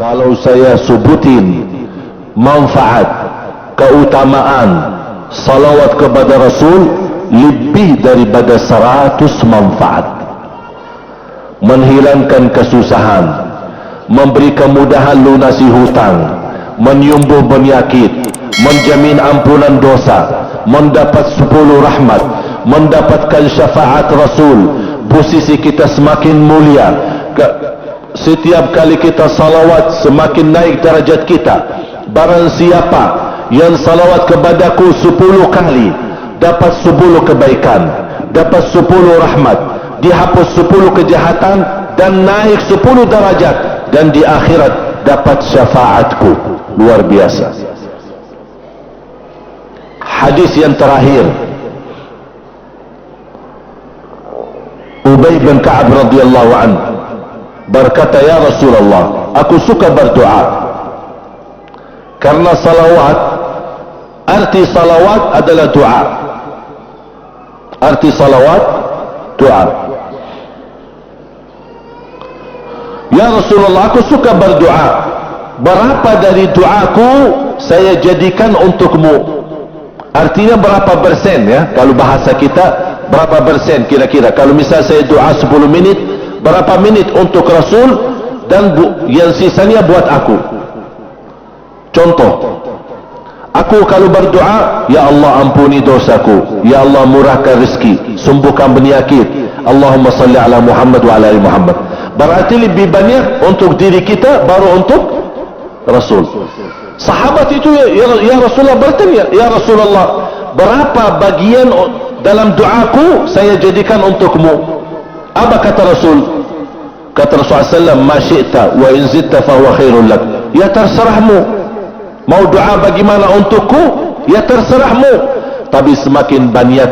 Kalau saya sebutin manfaat, keutamaan salawat kepada Rasul, lebih daripada 100 manfaat. Menghilangkan kesusahan, memberi kemudahan lunasi hutang, menyembuh penyakit, menjamin ampunan dosa, mendapat 10 rahmat, mendapatkan syafaat Rasul, posisi kita semakin mulia. Setiap kali kita salawat semakin naik darajat kita. Barang siapa yang salawat kepadaku 10 kali, dapat 10 kebaikan, dapat 10 rahmat, dihapus 10 kejahatan, dan naik 10 darajat, dan di akhirat dapat syafaatku. Luar biasa. Hadis yang terakhir, Ubay bin Ka'ab radhiyallahu anhu berkata, ya Rasulullah, aku suka berdoa. Karena salawat, arti salawat adalah doa. Arti salawat, doa. Ya Rasulullah, aku suka berdoa. Berapa dari doaku saya jadikan untukmu? Artinya berapa persen ya? Kalau bahasa kita, berapa persen kira-kira? Kalau misal saya doa 10 menit, berapa menit untuk Rasul, dan yang sisanya buat aku? Contoh, aku kalau berdoa, ya Allah ampuni dosaku, ya Allah murahkan rezeki, sembuhkan penyakit, Allahumma salli ala Muhammad wa ala ali Muhammad. Berarti lebih banyak untuk diri kita, baru untuk Rasul. Sahabat itu ya Rasulullah bertanya, ya Rasulullah, berapa bagian dalam doaku saya jadikan untukmu? Apa kata Rasul? Kata Rasulullah SAW, ma syi'ta wa in zidta fahuwa khairul lak. Ya terserahmu. Mau doa bagaimana untukku? Ya terserahmu. Tapi semakin banyak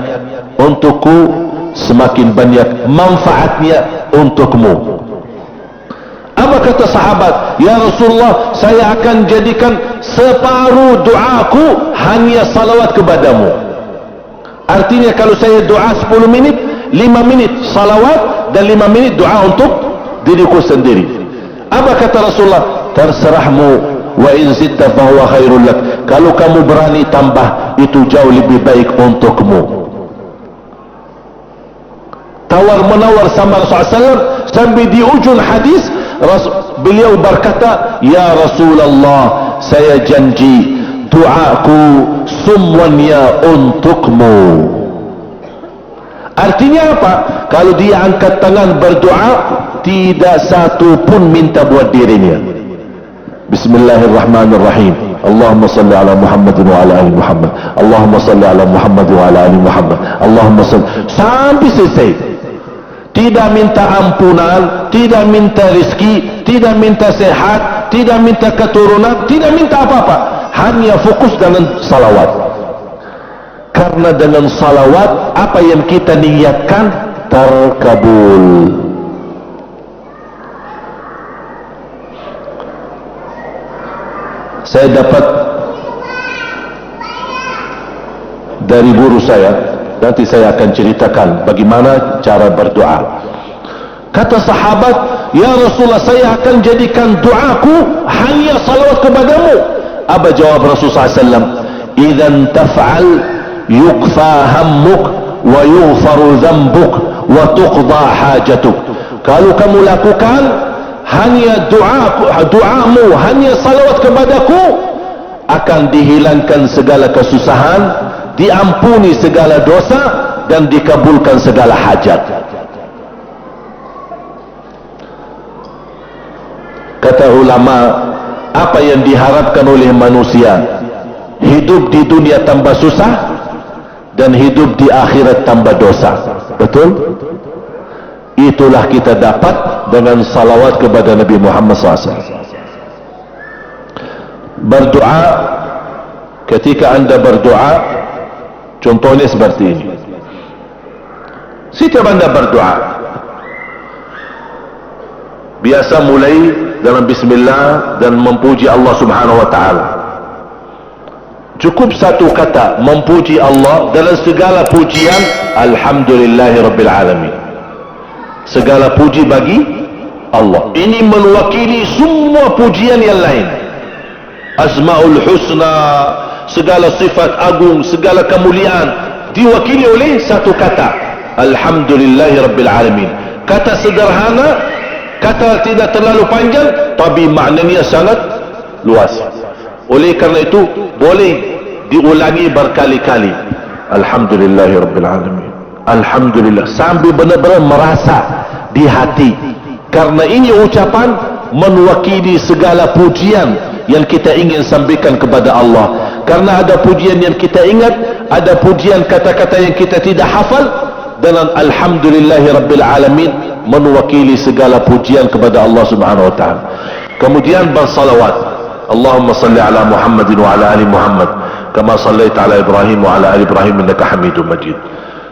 untukku, semakin banyak manfaatnya untukmu. Apa kata sahabat? Ya Rasulullah, saya akan jadikan separuh doaku hanya salawat kepadamu. Artinya kalau saya doa 10 menit, 5 menit salawat, dan 5 menit doa untuk diriku sendiri. Apa kata Rasulullah? Terserahmu, wa in zidta fahuwa khairul lak. Kalau kamu berani tambah, itu jauh lebih baik untukmu. Tawar menawar sama Rasulullah SAW, sampai di ujung hadis beliau berkata, ya Rasulullah, saya janji doaku semuanya untukmu. Artinya apa? Kalau dia angkat tangan berdoa, tidak satu pun minta buat dirinya. Bismillahirrahmanirrahim. Allahumma salli ala Muhammad wa ala ali Muhammad. Allahumma salli ala Muhammad wa ala ali Muhammad. Allahumma salli, sampai selesai. Tidak minta ampunan, tidak minta rezeki, tidak minta sehat, tidak minta keturunan, tidak minta apa-apa. Hanya fokus dengan salawat. Karena dengan salawat, apa yang kita niatkan terkabul. Saya dapat dari guru saya, nanti saya akan ceritakan bagaimana cara berdoa. Kata sahabat, ya Rasulullah, saya akan jadikan doaku hanya salawat kepadamu. Apa jawab Rasulullah SAW? Idzan taf'al yuqfa hammuk wa yughfaru dhanbuk wa tuqda hajatuk. Kalau kamu lakukan hanya doamu, hanya salawat kepadaku, akan dihilangkan segala kesusahan, diampuni segala dosa, dan dikabulkan segala hajat. Kata ulama, apa yang diharapkan oleh manusia? Hidup di dunia tambah susah, dan hidup di akhirat tambah dosa. Betul? Itulah kita dapat dengan salawat kepada Nabi Muhammad SAW. Berdoa, ketika anda berdoa, contohnya seperti ini. Setiap anda berdoa, biasa mulai dengan bismillah dan memuji Allah Subhanahu wa ta'ala. Cukup satu kata memuji Allah, dalam segala pujian alhamdulillahi rabbil alamin. Segala puji bagi Allah. Ini mewakili semua pujian yang lain. Asmaul Husna, segala sifat agung, segala kemuliaan diwakili oleh satu kata, Alhamdulillahi Rabbil Alamin. Kata sederhana, kata tidak terlalu panjang, tapi maknanya sangat luas. Oleh kerana itu boleh diulangi berkali-kali. Alhamdulillahi Rabbil Alamin, Alhamdulillah, sambil benar-benar merasa di hati. Karena ini ucapan mewakili segala pujian yang kita ingin sampaikan kepada Allah. Karena ada pujian yang kita ingat, ada pujian kata-kata yang kita tidak hafal, dan Alhamdulillahi Rabbil Alamin mewakili segala pujian kepada Allah Subhanahu Wa Taala. Kemudian bersalawat, Allahumma salli ala Muhammadin wa ala ali Muhammad kama sallaita ala Ibrahim wa ala ali Ibrahim innaka Hamidum Majid.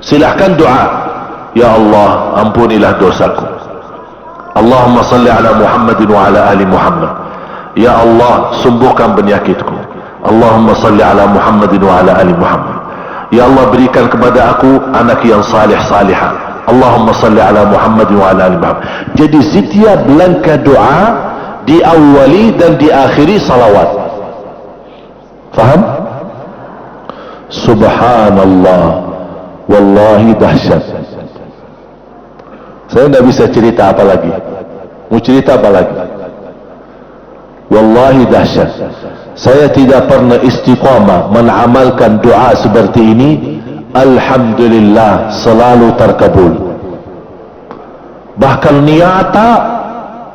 Silahkan doa, ya Allah ampunilah dosaku. Allahumma salli ala Muhammadin wa ala ali Muhammad. Ya Allah sembuhkan penyakitku. Allahumma salli ala Muhammadin wa ala ali Muhammad. Ya Allah berikan kepada aku anak yang salih-salihah. Allahumma salli ala Muhammadin wa ala ali Muhammad. Jadi setiap langkah doa diawali dan diakhiri salawat. Faham? Subhanallah, wallahi dahsyat. Saya tidak bisa cerita apa lagi. Mau cerita apa lagi? Wallahi dahsyat. Saya tidak pernah istiqamah mengamalkan doa seperti ini. Alhamdulillah selalu terkabul. Bahkan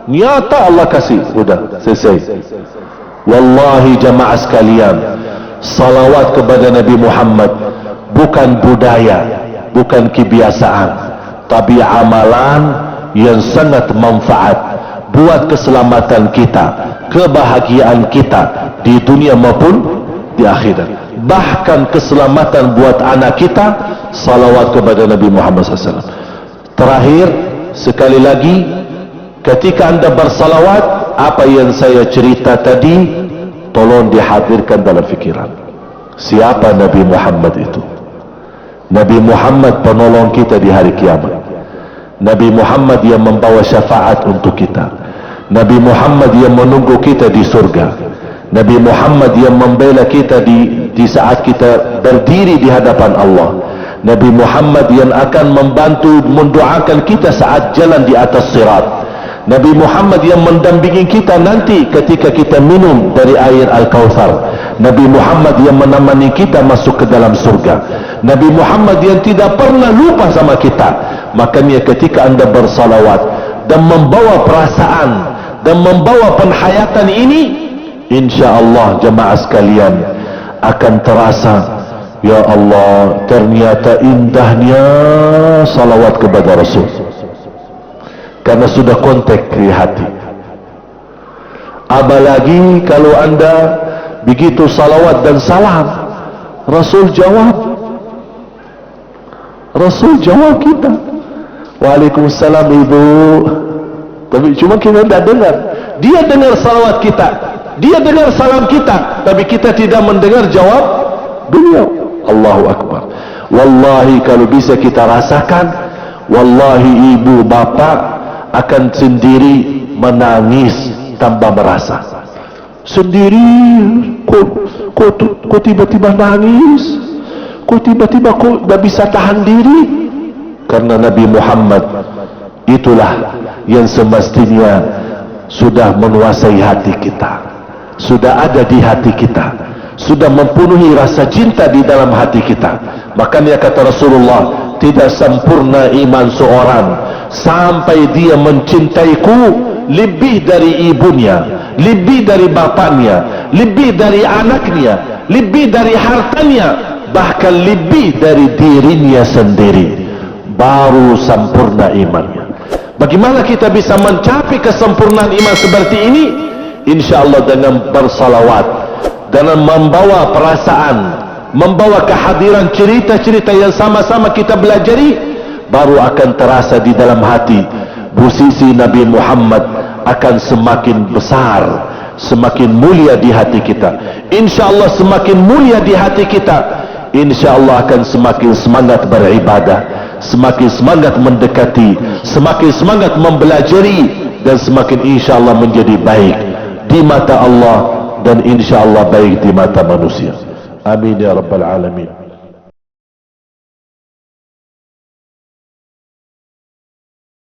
nyata Allah kasih. Sudah selesai. Wallahi jamaah sekalian, salawat kepada Nabi Muhammad bukan budaya, bukan kebiasaan, tapi amalan yang sangat manfaat buat keselamatan kita, kebahagiaan kita di dunia maupun di akhirat. Bahkan keselamatan buat anak kita, salawat kepada Nabi Muhammad SAW. Terakhir sekali lagi, ketika anda bersalawat, apa yang saya cerita tadi tolong dihadirkan dalam fikiran. Siapa Nabi Muhammad itu? Nabi Muhammad penolong kita di hari kiamat. Nabi Muhammad yang membawa syafaat untuk kita. Nabi Muhammad yang menunggu kita di surga. Nabi Muhammad yang membela kita di saat kita berdiri di hadapan Allah. Nabi Muhammad yang akan membantu mendoakan kita saat jalan di atas sirat. Nabi Muhammad yang mendampingi kita nanti ketika kita minum dari air Al-Kautsar. Nabi Muhammad yang menemani kita masuk ke dalam surga. Nabi Muhammad yang tidak pernah lupa sama kita. Makanya ketika anda bersalawat dan membawa perasaan dan membawa penghayatan ini, insya-Allah jemaah sekalian akan terasa, ya Allah ternyata indahnya salawat kepada Rasul. Karena sudah kontak di hati. Apalagi kalau anda begitu salawat dan salam, Rasul jawab. Rasul jawab kita, Waalaikumsalam ibu. Tapi cuma kita tidak dengar. Dia dengar salawat kita, dia dengar salam kita, tapi kita tidak mendengar jawab beliau. Allahu Akbar. Wallahi kalau bisa kita rasakan, wallahi ibu bapak akan sendiri menangis tanpa merasa. Sendiri, kok tiba-tiba nangis? Kok tiba-tiba kok tidak bisa tahan diri? Karena Nabi Muhammad itulah yang semestinya sudah menguasai hati kita, sudah ada di hati kita, sudah mempenuhi rasa cinta di dalam hati kita. Makanya kata Rasulullah, tidak sempurna iman seorang sampai dia mencintaiku lebih dari ibunya, lebih dari bapaknya, lebih dari anaknya, lebih dari hartanya, bahkan lebih dari dirinya sendiri. Baru sempurna imannya. Bagaimana kita bisa mencapai kesempurnaan iman seperti ini? InsyaAllah dengan bersalawat, dengan membawa perasaan, membawa kehadiran cerita-cerita yang sama-sama kita belajari, baru akan terasa di dalam hati. Posisi Nabi Muhammad akan semakin besar, semakin mulia di hati kita. InsyaAllah semakin mulia di hati kita, InsyaAllah akan semakin semangat beribadah, semakin semangat mendekati, semakin semangat mempelajari dan semakin insya-Allah menjadi baik di mata Allah dan insya-Allah baik di mata manusia. Amin ya rabbal alamin.